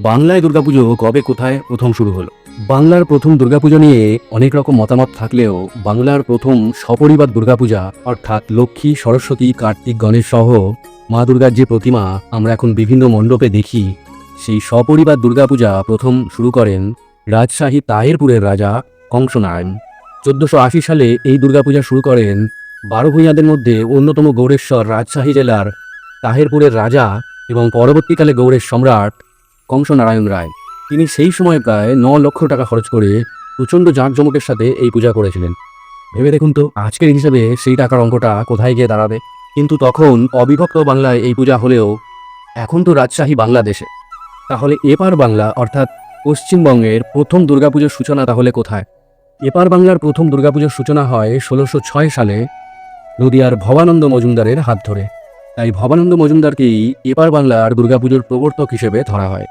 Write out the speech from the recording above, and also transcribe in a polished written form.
বাংলায় দুর্গাপুজো কবে কোথায় প্রথম শুরু হলো? বাংলার প্রথম দুর্গাপুজো নিয়ে অনেক রকম মতামত থাকলেও বাংলার প্রথম সপরিবার দুর্গাপূজা অর্থাৎ লক্ষ্মী, সরস্বতী, কার্তিক, গণেশ সহ মা দুর্গার যে প্রতিমা আমরা এখন বিভিন্ন মণ্ডপে দেখি, সেই সপরিবার দুর্গাপূজা প্রথম শুরু করেন রাজশাহী তাহেরপুরের রাজা কংসনারায়ণ। 1480 সালে এই দুর্গাপূজা শুরু করেন 12 ভূঁইয়াদের মধ্যে অন্যতম গৌড়েশ্বর রাজশাহী জেলার তাহেরপুরের রাজা এবং পরবর্তীকালে গৌড়ের সম্রাট কংসনারায়ণ রায়। তিনি সেই সময় প্রায় 9 লক্ষ টাকা খরচ করে প্রচণ্ড জাঁকজমকের সাথে এই পূজা করেছিলেন। ভেবে দেখুন তো আজকের হিসাবে সেই টাকার অঙ্কটা কোথায় গিয়ে দাঁড়াবে। কিন্তু তখন অবিভক্ত বাংলায় এই পূজা হলেও এখন তো রাজশাহী বাংলাদেশে। তাহলে এপার বাংলা অর্থাৎ পশ্চিমবঙ্গের প্রথম দুর্গাপুজোর সূচনা তাহলে কোথায়? এপার বাংলার প্রথম দুর্গাপুজোর সূচনা হয় 1606 সালে নদিয়ার ভবানন্দ মজুমদারের হাত ধরে। তাই ভবানন্দ মজুমদারকেই এপার বাংলার দুর্গাপুজোর প্রবর্তক হিসেবে ধরা হয়।